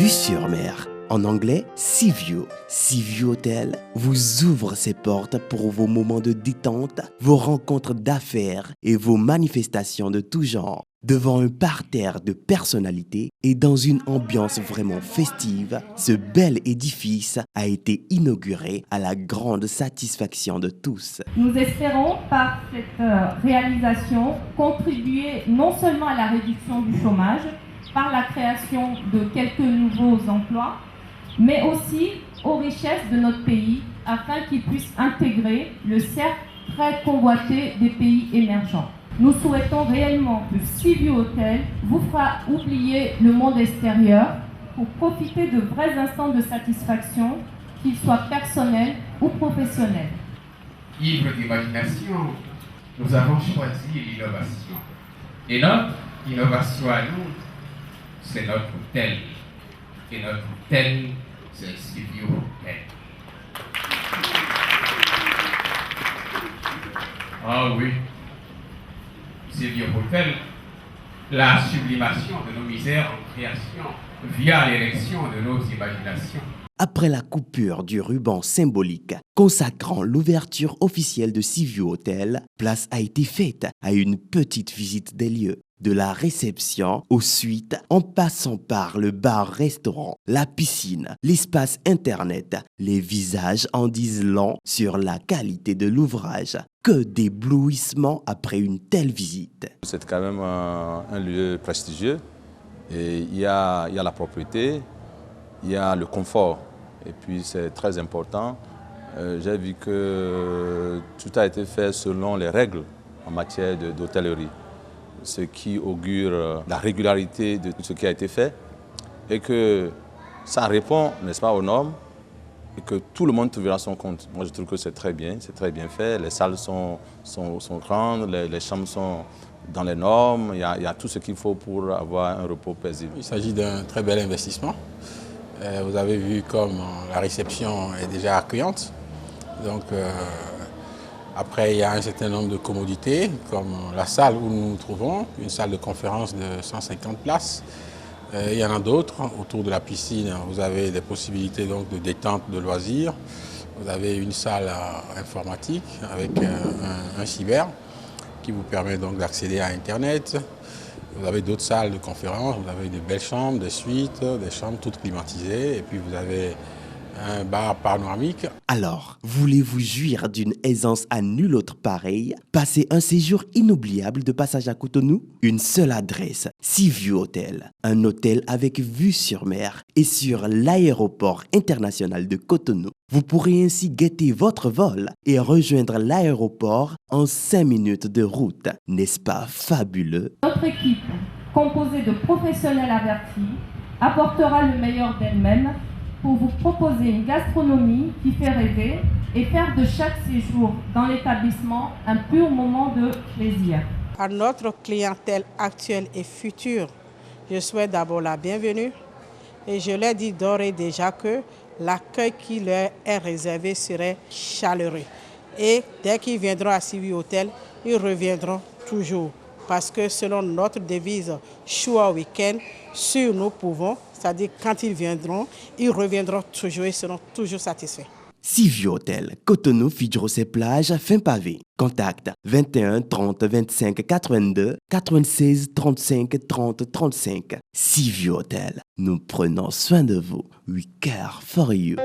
vue sur mer. En anglais, Seaview. Seaview Hotel vous ouvre ses portes pour vos moments de détente, vos rencontres d'affaires et vos manifestations de tout genre. Devant un parterre de personnalités et dans une ambiance vraiment festive, ce bel édifice a été inauguré à la grande satisfaction de tous. Nous espérons par cette réalisation contribuer non seulement à la réduction du chômage, par la création de quelques nouveaux emplois, mais aussi aux richesses de notre pays afin qu'il puisse intégrer le cercle très convoité des pays émergents. Nous souhaitons réellement que Seaview Hotel vous fera oublier le monde extérieur pour profiter de vrais instants de satisfaction, qu'ils soient personnels ou professionnels. Ivre d'imagination, nous avons choisi l'innovation. Et notre innovation à nous, c'est notre hôtel. Et notre hôtel, c'est le Seaview Hotel. Ah oui, Seaview Hotel, la sublimation de nos misères en création via l'érection de nos imaginations. Après la coupure du ruban symbolique consacrant l'ouverture officielle de Seaview Hotel, place a été faite à une petite visite des lieux. De la réception aux suites, en passant par le bar-restaurant, la piscine, l'espace internet, les visages en disent long sur la qualité de l'ouvrage. Que d'éblouissement après une telle visite. C'est quand même un lieu prestigieux. Et il y a la propriété, il y a le confort. Et puis c'est très important. J'ai vu que tout a été fait selon les règles en matière d'hôtellerie. Ce qui augure la régularité de ce qui a été fait et que ça répond, n'est-ce pas, aux normes et que tout le monde trouvera son compte. Moi, je trouve que c'est très bien fait. Les salles sont grandes, les chambres sont dans les normes. Il y a tout ce qu'il faut pour avoir un repos paisible. Il s'agit d'un très bel investissement. Vous avez vu comme la réception est déjà accueillante. Donc, après, il y a un certain nombre de commodités, comme la salle où nous nous trouvons, une salle de conférence de 150 places. Il y en a d'autres. Autour de la piscine, vous avez des possibilités donc, de détente, de loisirs. Vous avez une salle informatique avec un cyber qui vous permet donc d'accéder à Internet. Vous avez d'autres salles de conférence, vous avez de belles chambres, des suites, des chambres toutes climatisées. Et puis vous avez un bar panoramique. Alors, voulez-vous jouir d'une aisance à nul autre pareille? Passer un séjour inoubliable de passage à Cotonou? Une seule adresse, Seaview Hotel. Un hôtel avec vue sur mer et sur l'aéroport international de Cotonou. Vous pourrez ainsi guetter votre vol et rejoindre l'aéroport en 5 minutes de route. N'est-ce pas fabuleux? Notre équipe, composée de professionnels avertis, apportera le meilleur d'elle-même pour vous proposer une gastronomie qui fait rêver et faire de chaque séjour dans l'établissement un pur moment de plaisir. À notre clientèle actuelle et future, je souhaite d'abord la bienvenue et je leur dis d'ores et déjà que l'accueil qui leur est réservé serait chaleureux. Et dès qu'ils viendront à Seaview Hotel, ils reviendront toujours. Parce que selon notre devise « Choix week-end », sur nous pouvons, c'est-à-dire quand ils viendront, ils reviendront toujours et seront toujours satisfaits. Seaview Hotel, Cotonou, Fidjros-et-Plage, fin pavé. Contact 21 30 25 82 96 35 30 35. Seaview Hotel, nous prenons soin de vous. We care for you.